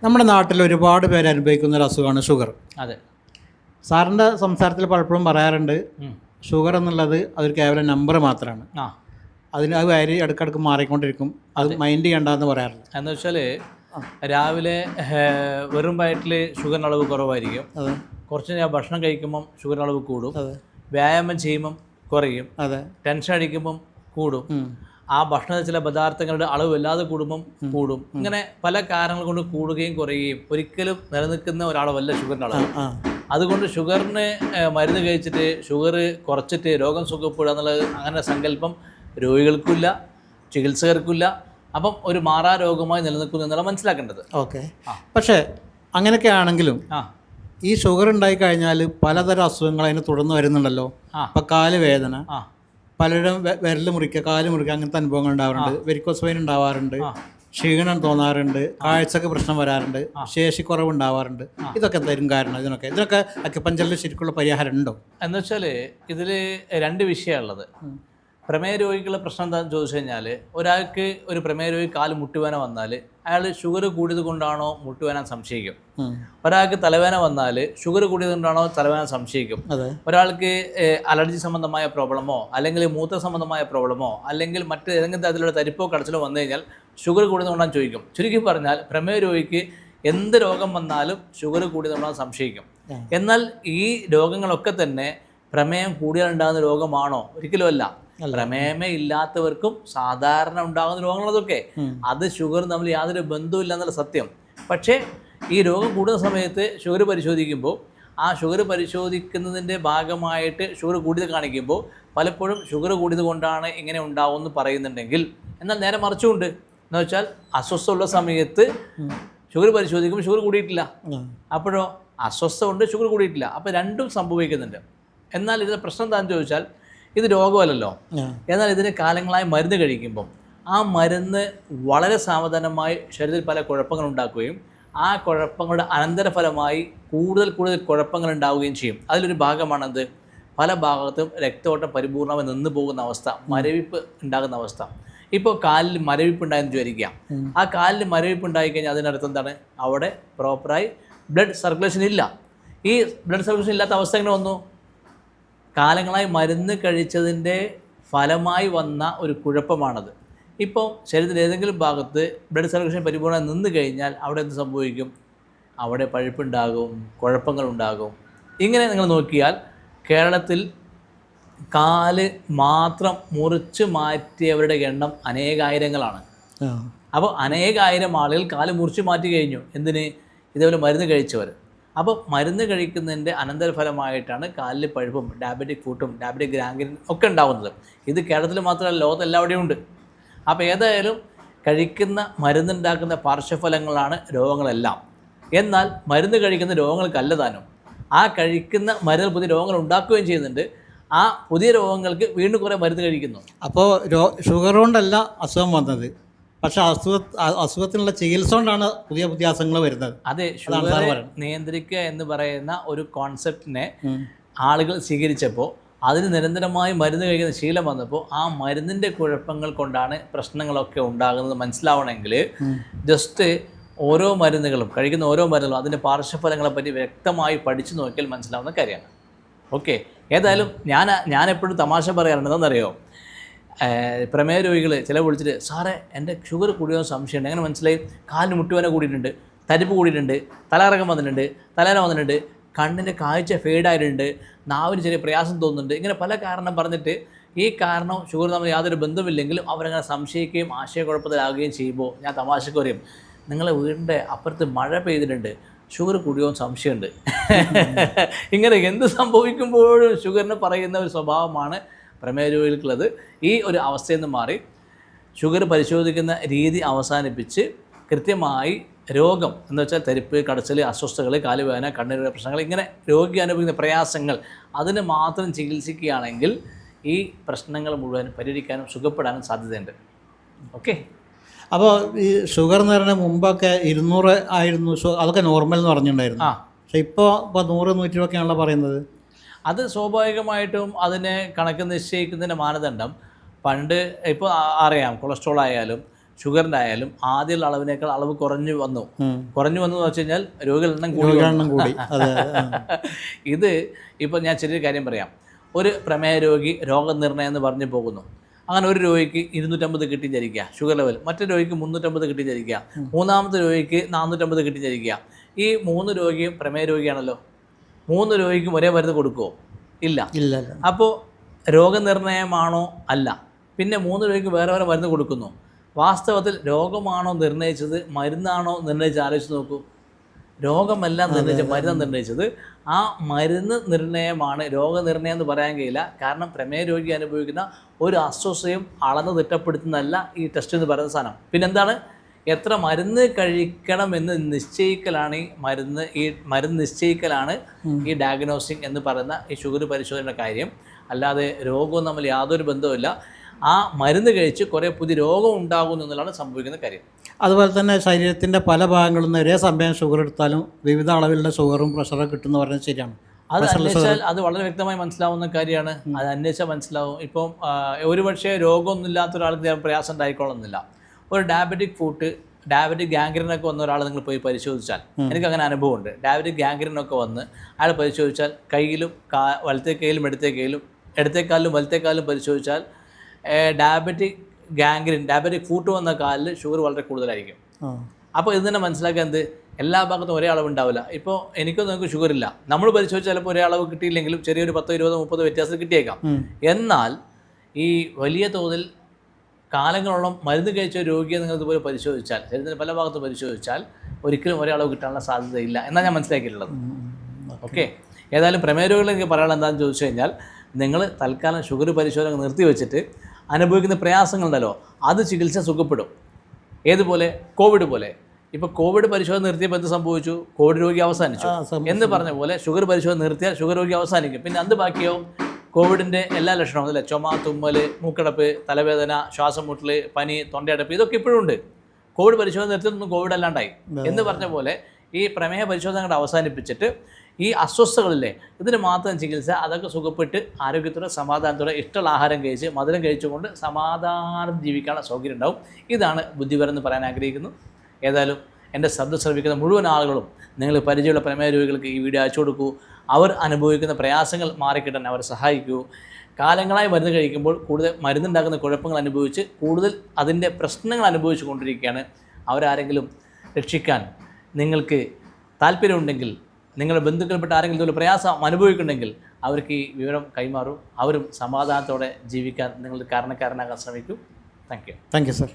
നമ്മുടെ നാട്ടിൽ ഒരുപാട് പേര് അനുഭവിക്കുന്ന ഒരു അസുഖമാണ് ഷുഗർ. അതെ. സാറിൻ്റെ സംസാരത്തിൽ പലപ്പോഴും പറയാറുണ്ട് ഷുഗർ എന്നുള്ളത് അതൊരു കേവലം നമ്പർ മാത്രമാണ്. അതിന് അത് വരി ഇടയ്ക്കിടയ്ക്ക് മാറിക്കൊണ്ടിരിക്കും, അത് മൈൻഡ് ചെയ്യണ്ടെന്ന് പറയാറുണ്ട്. എന്ന് വെച്ചാൽ രാവിലെ വെറും വയറ്റിൽ ഷുഗറിൻ്റെ അളവ് കുറവായിരിക്കും. അതെ. കുറച്ച് ഞാൻ ഭക്ഷണം കഴിക്കുമ്പം ഷുഗറിൻ്റെ അളവ് കൂടും. വ്യായാമം ചെയ്യുമ്പം കുറയും. അതെ. ടെൻഷൻ അടിക്കുമ്പം കൂടും. ആ ഭക്ഷണത്തിൽ ചില പദാർത്ഥങ്ങളുടെ അളവ് വല്ലാതെ കൂടുമ്പം കൂടും. ഇങ്ങനെ പല കാരണങ്ങൾ കൊണ്ട് കൂടുകയും കുറയുകയും ഒരിക്കലും നിലനിൽക്കുന്ന ഒരാളല്ല ഷുഗറിൻ്റെ അളവ്. അതുകൊണ്ട് ഷുഗറിന് മരുന്ന് കഴിച്ചിട്ട് ഷുഗർ കുറച്ചിട്ട് രോഗം സുഖപ്പെടുക എന്നുള്ളത് അങ്ങനെ സങ്കല്പം രോഗികൾക്കില്ല, ചികിത്സകർക്കില്ല. അപ്പം ഒരു മാറാ രോഗമായി നിലനിൽക്കുന്നു എന്നുള്ള മനസ്സിലാക്കേണ്ടത്. ഓക്കെ. പക്ഷേ അങ്ങനെയൊക്കെ ആണെങ്കിലും ഈ ഷുഗർ ഉണ്ടായിക്കഴിഞ്ഞാൽ പലതരം അസുഖങ്ങൾ അതിന് തുടർന്ന് വരുന്നുണ്ടല്ലോ. അപ്പം കാല് വേദന, പലരും വിരൽ മുറിക്കുക, കാല് മുറിക്കുക, അങ്ങനത്തെ അനുഭവങ്ങൾ ഉണ്ടാവാറുണ്ട്. വെരിക്കോസ് വെയിൻ ഉണ്ടാവാറുണ്ട്, ക്ഷീണം തോന്നാറുണ്ട്, കാഴ്ചക്ക് പ്രശ്നം വരാറുണ്ട്, ശേഷിക്കുറവ് ഉണ്ടാവാറുണ്ട്. ഇതൊക്കെ എന്തായാലും കാരണം? ഇതിനൊക്കെ അക്യുപഞ്ചറിൽ ശരിക്കുള്ള പരിഹാരം ഉണ്ടോ എന്ന് വെച്ചാൽ ഇതിൽ രണ്ട് വിഷയമുള്ളത്. പ്രമേയ രോഗികളുടെ പ്രശ്നം എന്താണെന്ന് ചോദിച്ചു കഴിഞ്ഞാൽ, ഒരാൾക്ക് ഒരു പ്രമേയ രോഗി കാല് മുട്ടുവേന വന്നാൽ അയാൾ ഷുഗർ കൂടിയത് കൊണ്ടാണോ മുട്ടുവേന സംശയിക്കും. ഒരാൾക്ക് തലവേന വന്നാൽ ഷുഗർ കൂടിയത് കൊണ്ടാണോ തലവേന സംശയിക്കും. ഒരാൾക്ക് അലർജി സംബന്ധമായ പ്രോബ്ലമോ അല്ലെങ്കിൽ മൂത്ര സംബന്ധമായ പ്രോബ്ലമോ അല്ലെങ്കിൽ മറ്റ് ഏതെങ്കിലും തരത്തിലുള്ള തരിപ്പോ കടച്ചിലോ വന്നു കഴിഞ്ഞാൽ ഷുഗർ കൂടിയത് കൊണ്ടാണ് ചോദിക്കും. ചുരുക്കി പറഞ്ഞാൽ പ്രമേയ രോഗിക്ക് എന്ത് രോഗം വന്നാലും ഷുഗർ കൂടിയത് കൊണ്ടാണ് സംശയിക്കും. എന്നാൽ ഈ രോഗങ്ങളൊക്കെ തന്നെ പ്രമേയം കൂടിയാലുണ്ടാകുന്ന രോഗമാണോ? ഒരിക്കലുമല്ല. പ്രമേയമേ ഇല്ലാത്തവർക്കും സാധാരണ ഉണ്ടാകുന്ന രോഗങ്ങളതൊക്കെ അത് ഷുഗർ തമ്മിൽ യാതൊരു ബന്ധവുമില്ല എന്നുള്ള സത്യം. പക്ഷേ ഈ രോഗം കൂടുന്ന സമയത്ത് ഷുഗർ പരിശോധിക്കുമ്പോൾ ആ ഷുഗർ പരിശോധിക്കുന്നതിൻ്റെ ഭാഗമായിട്ട് ഷുഗർ കൂടിയത് കാണിക്കുമ്പോൾ പലപ്പോഴും ഷുഗർ കൂടിയത് കൊണ്ടാണ് ഇങ്ങനെ ഉണ്ടാവുമെന്ന് പറയുന്നുണ്ടെങ്കിൽ, എന്നാൽ നേരെ മറിച്ചുകൊണ്ട് എന്ന് വെച്ചാൽ അസ്വസ്ഥമുള്ള സമയത്ത് ഷുഗർ പരിശോധിക്കുമ്പോൾ ഷുഗർ കൂടിയിട്ടില്ല, അപ്പോഴോ അസ്വസ്ഥ കൊണ്ട് ഷുഗർ കൂടിയിട്ടില്ല. അപ്പോൾ രണ്ടും സംഭവിക്കുന്നുണ്ട്. എന്നാൽ ഇതിൻ്റെ പ്രശ്നം എന്താണെന്ന് ചോദിച്ചാൽ ഇത് രോഗമല്ലല്ലോ. എന്നാൽ ഇതിന് കാലങ്ങളായി മരുന്ന് കഴിക്കുമ്പം ആ മരുന്ന് വളരെ സാവധാനമായി ശരീരത്തിൽ പല കുഴപ്പങ്ങൾ ഉണ്ടാക്കുകയും ആ കുഴപ്പങ്ങളുടെ അനന്തരഫലമായി കൂടുതൽ കുഴപ്പങ്ങൾ ഉണ്ടാവുകയും ചെയ്യും. അതിലൊരു ഭാഗമാണത് പല ഭാഗത്തും രക്തോട്ടം പരിപൂർണമായി നിന്ന് പോകുന്ന അവസ്ഥ, മരവിപ്പ് ഉണ്ടാകുന്ന അവസ്ഥ. ഇപ്പോൾ കാലിൽ മരവിപ്പ് ഉണ്ടായെന്ന് വിചാരിക്കുക. ആ കാലിൽ മരവിപ്പ് ഉണ്ടായിക്കഴിഞ്ഞാൽ അതിനർത്ഥം എന്താണ്? അവിടെ പ്രോപ്പറായി ബ്ലഡ് സർക്കുലേഷൻ ഇല്ല. ഈ ബ്ലഡ് സർക്കുലേഷൻ ഇല്ലാത്ത അവസ്ഥ എങ്ങനെ വന്നു? കാലങ്ങളായി മരുന്ന് കഴിച്ചതിൻ്റെ ഫലമായി വന്ന ഒരു കുഴപ്പമാണത്. ഇപ്പോൾ ശരീരത്തിൻ്റെ ഏതെങ്കിലും ഭാഗത്ത് ബ്ലഡ് സർക്കുലേഷൻ പരിപൂർണ്ണം നിന്ന് കഴിഞ്ഞാൽ അവിടെ എന്ത് സംഭവിക്കും? അവിടെ പഴുപ്പുണ്ടാകും, കുഴപ്പങ്ങളുണ്ടാകും. ഇങ്ങനെ നിങ്ങൾ നോക്കിയാൽ കേരളത്തിൽ കാല് മാത്രം മുറിച്ച് മാറ്റിയവരുടെ എണ്ണം അനേകായിരങ്ങളാണ്. അപ്പോൾ അനേകായിരം ആളുകൾ കാല് മുറിച്ച് മാറ്റി കഴിഞ്ഞു. എന്തിന്? ഇതേപോലെ മരുന്ന് കഴിച്ചവർ. അപ്പോൾ മരുന്ന് കഴിക്കുന്നതിൻ്റെ അനന്തരഫലമായിട്ടാണ് കാലിൽ പഴുപ്പും ഡയബറ്റിക് ഫുട്ടും ഡയബറ്റിക് ഗ്രാംഗ്രീൻ ഒക്കെ ഉണ്ടാകുന്നത്. ഇത് കേരളത്തിൽ മാത്രമല്ല, ലോകത്ത് എല്ലാവിടെയും ഉണ്ട്. അപ്പോൾ ഏതായാലും കഴിക്കുന്ന മരുന്നുണ്ടാക്കുന്ന പാർശ്വഫലങ്ങളാണ് രോഗങ്ങളെല്ലാം. എന്നാൽ മരുന്ന് കഴിക്കുന്ന രോഗങ്ങൾക്കല്ല താനും. ആ കഴിക്കുന്ന മരുന്ന് പുതിയ രോഗങ്ങൾ ഉണ്ടാക്കുകയും ചെയ്യുന്നുണ്ട്. ആ പുതിയ രോഗങ്ങൾക്ക് വീണ്ടും കുറേ മരുന്ന് കഴിക്കുന്നു. അപ്പോൾ ഷുഗർ കൊണ്ടല്ല അസുഖം വന്നത്, പക്ഷെ അസുഖത്തിനുള്ള ചികിത്സ കൊണ്ടാണ് പുതിയ അസുഖങ്ങൾ വരുന്നത്. അതെ, ഷുഗർ നിയന്ത്രിക്കുക എന്ന് പറയുന്ന ഒരു കോൺസെപ്റ്റിനെ ആളുകൾ സ്വീകരിച്ചപ്പോൾ അതിന് നിരന്തരമായി മരുന്ന് കഴിക്കുന്ന ശീലം വന്നപ്പോൾ ആ മരുന്നിൻ്റെ കുഴപ്പങ്ങൾ കൊണ്ടാണ് പ്രശ്നങ്ങളൊക്കെ ഉണ്ടാകുന്നത് മനസ്സിലാവണമെങ്കിൽ ജസ്റ്റ് ഓരോ മരുന്നുകളും കഴിക്കുന്ന ഓരോ മരുന്നുകളും അതിൻ്റെ പാർശ്വഫലങ്ങളെ പറ്റി വ്യക്തമായി പഠിച്ചു നോക്കിയാൽ മനസ്സിലാവുന്ന കാര്യമാണ്. ഓക്കെ. ഏതായാലും ഞാൻ എപ്പോഴും തമാശ പറയാറുണ്ട്. എന്താണെന്നറിയോ? പ്രമേയ രോഗികൾ ചില വിളിച്ചിട്ട്, സാറേ എൻ്റെ ഷുഗർ കൂടിയോ സംശയമുണ്ട്. എങ്ങനെ മനസ്സിലായി? കാലിന് മുട്ടുവേന കൂടിയിട്ടുണ്ട്, തരിപ്പ് കൂടിയിട്ടുണ്ട്, തലകറക്കം വന്നിട്ടുണ്ട്, തലവേദന വന്നിട്ടുണ്ട്, കണ്ണിൻ്റെ കാഴ്ച ഫെയ്ഡായിട്ടുണ്ട്, നാവിന് ചെറിയ പ്രയാസം തോന്നുന്നുണ്ട്. ഇങ്ങനെ പല കാരണം പറഞ്ഞിട്ട് ഈ കാരണം ഷുഗർ തമ്മിൽ യാതൊരു ബന്ധമില്ലെങ്കിലും അവരങ്ങനെ സംശയിക്കുകയും ആശയക്കുഴപ്പത്തിലാകുകയും ചെയ്യുമ്പോൾ ഞാൻ തമാശക്ക് പറയും, നിങ്ങളെ വീടിൻ്റെ അപ്പുറത്ത് മഴ പെയ്തിട്ടുണ്ട്, ഷുഗർ കൂടിയോ സംശയമുണ്ട്. ഇങ്ങനെ എന്ത് സംഭവിക്കുമ്പോഴും ഷുഗറിന് പറയുന്ന ഒരു സ്വഭാവമാണ് പ്രമേയ രോഗികൾക്കുള്ളത്. ഈ ഒരു അവസ്ഥയിൽ നിന്ന് മാറി ഷുഗർ പരിശോധിക്കുന്ന രീതി അവസാനിപ്പിച്ച് കൃത്യമായി രോഗം എന്ന് വെച്ചാൽ തരിപ്പ്, കടച്ചൽ, അസ്വസ്ഥതകൾ, കാലുവേദന, കണ്ണിൻ്റെ പ്രശ്നങ്ങൾ, ഇങ്ങനെ രോഗി അനുഭവിക്കുന്ന പ്രയാസങ്ങൾ അതിന് മാത്രം ചികിത്സിക്കുകയാണെങ്കിൽ ഈ പ്രശ്നങ്ങൾ മുഴുവൻ പരിഹരിക്കാനും സുഖപ്പെടാനും സാധ്യതയുണ്ട്. ഓക്കെ. അപ്പോൾ ഈ ഷുഗർ എന്ന് പറഞ്ഞാൽ മുമ്പൊക്കെ 200 ആയിരുന്നു, അതൊക്കെ നോർമൽ എന്ന് പറഞ്ഞിട്ടുണ്ടായിരുന്നു. പക്ഷേ ഇപ്പോൾ 100, 120ഒക്കെയാണല്ലോ പറയുന്നത്. അത് സ്വാഭാവികമായിട്ടും അതിനെ കണക്ക് നിശ്ചയിക്കുന്നതിൻ്റെ മാനദണ്ഡം പണ്ട് ഇപ്പോൾ അറിയാം, കൊളസ്ട്രോൾ ആയാലും ഷുഗറിൻ്റെ ആയാലും ആദ്യമുള്ള അളവിനേക്കാൾ അളവ് കുറഞ്ഞു വന്നു എന്ന് വെച്ച് കഴിഞ്ഞാൽ രോഗികളുടെ എണ്ണം കൂടി കൂടി ഇത് ഇപ്പോൾ ഞാൻ ചെറിയൊരു കാര്യം പറയാം. ഒരു പ്രമേഹ രോഗി രോഗനിർണയം എന്ന് പറഞ്ഞു പോകുന്നു. അങ്ങനെ ഒരു രോഗിക്ക് 250 കിട്ടിയിരിക്കുക ഷുഗർ ലെവൽ, മറ്റൊരു രോഗിക്ക് 350 കിട്ടിയിരിക്കുക, മൂന്നാമത്തെ രോഗിക്ക് 450 കിട്ടിയിരിക്കുക. ഈ 3 രോഗിയും പ്രമേഹ രോഗിയാണല്ലോ. 3 രോഗിക്കും ഒരേ മരുന്ന് കൊടുക്കുമോ? ഇല്ല. അപ്പോൾ രോഗനിർണയമാണോ? അല്ല. പിന്നെ 3 രോഗിക്ക് വേറെ വേറെ മരുന്ന് കൊടുക്കുന്നു. വാസ്തവത്തിൽ രോഗമാണോ നിർണ്ണയിച്ചത്, മരുന്നാണോ നിർണ്ണയിച്ച് ആലോചിച്ച് നോക്കൂ. രോഗമെല്ലാം നിർണ്ണയിച്ച മരുന്ന് നിർണ്ണയിച്ചത്. ആ മരുന്ന് നിർണ്ണയമാണ് രോഗനിർണയം എന്ന് പറയാൻ കഴിയില്ല. കാരണം പ്രമേഹ രോഗി അനുഭവിക്കുന്ന ഒരു അസ്വസ്ഥയും അളന്ന് തിട്ടപ്പെടുത്തുന്നതല്ല ഈ ടെസ്റ്റ് എന്ന് പറയുന്ന സാധനം. പിന്നെന്താണ്? എത്ര മരുന്ന് കഴിക്കണമെന്ന് നിശ്ചയിക്കലാണ് ഈ മരുന്ന് നിശ്ചയിക്കലാണ് ഈ ഡയഗ്നോസിങ് എന്ന് പറയുന്ന ഈ ഷുഗർ പരിശോധനയുടെ കാര്യം. അല്ലാതെ രോഗവും തമ്മിൽ യാതൊരു ബന്ധവുമില്ല. ആ മരുന്ന് കഴിച്ച് കുറേ പുതിയ രോഗം ഉണ്ടാകുന്നു എന്നുള്ളതാണ് സംഭവിക്കുന്ന കാര്യം. അതുപോലെ തന്നെ ശരീരത്തിൻ്റെ പല ഭാഗങ്ങളിൽ നിന്ന് ഒരേ സമയം ഷുഗർ എടുത്താലും വിവിധ അളവിലുള്ള ഷുഗറും പ്രഷറും കിട്ടുമെന്ന് പറഞ്ഞാൽ ശരിയാണ്. അത് അന്വേഷിച്ചാൽ അത് വളരെ വ്യക്തമായി മനസ്സിലാവുന്ന കാര്യമാണ്. അത് അന്വേഷിച്ചാൽ മനസ്സിലാവും. ഇപ്പം ഒരുപക്ഷെ രോഗമൊന്നുമില്ലാത്ത ഒരാൾക്ക് പ്രയാസം ഉണ്ടായിക്കൊള്ളുന്നില്ല. ഒരു ഡയബറ്റിക് ഗാംഗ്രീനൊക്കെ വന്ന ഒരാൾ നിങ്ങൾ പോയി പരിശോധിച്ചാൽ, എനിക്കങ്ങനെ അനുഭവമുണ്ട്. ഡയബറ്റിക് ഗാംഗ്രീനൊക്കെ വന്ന് അയാൾ പരിശോധിച്ചാൽ കയ്യിലും വലത്തെ കൈയിലും ഇടത്തേക്കാലിലും വലത്തേക്കാലിലും പരിശോധിച്ചാൽ ഡയബറ്റിക് ഫൂട്ട് വന്ന കാലിൽ ഷുഗർ വളരെ കൂടുതലായിരിക്കും. അപ്പോൾ ഇത് തന്നെ മനസ്സിലാക്കുക, എന്ത് എല്ലാ ഭാഗത്തും ഒരേ അളവ് ഉണ്ടാവില്ല. ഇപ്പോൾ എനിക്കോ നിങ്ങൾക്ക് ഷുഗർ ഇല്ല, നമ്മൾ പരിശോധിച്ചാൽ ചിലപ്പോൾ ഒരേ അളവ് കിട്ടിയില്ലെങ്കിലും ചെറിയൊരു 10, 20, 30 വ്യത്യാസം കിട്ടിയേക്കാം. എന്നാൽ ഈ വലിയ തോതിൽ കാലങ്ങളോളം മരുന്ന് കഴിച്ച രോഗിയെ നിങ്ങൾ ഇതുപോലെ പരിശോധിച്ചാൽ, ശരീരത്തിൻ്റെ പല ഭാഗത്തും പരിശോധിച്ചാൽ ഒരിക്കലും ഒരേ അളവ് കിട്ടാനുള്ള സാധ്യതയില്ല എന്നാണ് ഞാൻ മനസ്സിലാക്കിയിട്ടുള്ളത്. ഓക്കെ, ഏതായാലും പ്രമേഹ രോഗികൾ എനിക്ക് പറയാനുള്ള എന്താണെന്ന് ചോദിച്ചു കഴിഞ്ഞാൽ, നിങ്ങൾ തൽക്കാലം ഷുഗർ പരിശോധന നിർത്തി വെച്ചിട്ട് അനുഭവിക്കുന്ന പ്രയാസങ്ങളുണ്ടല്ലോ, അത് ചികിത്സ സുഖപ്പെടും. ഏതുപോലെ? കോവിഡ് പോലെ. ഇപ്പോൾ കോവിഡ് പരിശോധന നിർത്തിയപ്പോൾ എന്ത് സംഭവിച്ചു? കോവിഡ് രോഗി അവസാനിച്ചു എന്ന് പറഞ്ഞ പോലെ ഷുഗർ പരിശോധന നിർത്തിയാൽ ഷുഗർ രോഗി അവസാനിക്കും. പിന്നെ അത് ബാക്കിയാവും കോവിഡിൻ്റെ എല്ലാ ലക്ഷണവും, അല്ലേ? ചുമ, തുമ്മൽ, മൂക്കടപ്പ്, തലവേദന, ശ്വാസം മുട്ടൽ, പനി, തൊണ്ടയടപ്പ്, ഇതൊക്കെ ഇപ്പോഴും ഉണ്ട്. കോവിഡ് പരിശോധന നിർത്തിയൊന്നും കോവിഡ് അല്ലാണ്ടായി എന്ന് പറഞ്ഞ പോലെ ഈ പ്രമേഹ പരിശോധന അവസാനിപ്പിച്ചിട്ട് ഈ അസ്വസ്ഥതകളില്ലേ, ഇതിന് മാത്രം ചികിത്സ, അതൊക്കെ സുഖപ്പെട്ട് ആരോഗ്യത്തോടെ സമാധാനത്തോടെ ഇഷ്ടമുള്ള ആഹാരം കഴിച്ച് മധുരം കഴിച്ചുകൊണ്ട് സമാധാനം ജീവിക്കാനുള്ള സൗകര്യം ഉണ്ടാവും. ഇതാണ് ബുദ്ധിപരം പറയാൻ ആഗ്രഹിക്കുന്നു. ഏതായാലും എൻ്റെ ശബ്ദം ശ്രവിക്കുന്ന മുഴുവൻ ആളുകളും നിങ്ങൾ പരിചയമുള്ള പ്രമേഹ രോഗികൾക്ക് ഈ വീഡിയോ അയച്ചു കൊടുക്കൂ. അവർ അനുഭവിക്കുന്ന പ്രയാസങ്ങൾ മാറിക്കിട്ടാൻ അവരെ സഹായിക്കൂ. കാലങ്ങളായി മരുന്ന് കഴിക്കുമ്പോൾ കൂടുതൽ മരുന്നുണ്ടാക്കുന്ന കുഴപ്പങ്ങൾ അനുഭവിച്ച് കൂടുതൽ അതിൻ്റെ പ്രശ്നങ്ങൾ അനുഭവിച്ചു കൊണ്ടിരിക്കുകയാണ്. അവരാരെങ്കിലും രക്ഷിക്കാൻ നിങ്ങൾക്ക് താല്പര്യമുണ്ടെങ്കിൽ, നിങ്ങളുടെ ബന്ധുക്കൾപ്പെട്ട ആരെങ്കിലും ഇതുപോലെ പ്രയാസം അനുഭവിക്കുന്നുണ്ടെങ്കിൽ അവർക്ക് ഈ വിവരം കൈമാറും. അവരും സമാധാനത്തോടെ ജീവിക്കാൻ നിങ്ങൾ കാരണക്കാരനാകാൻ ശ്രമിക്കൂ. Thank you. Thank you sir.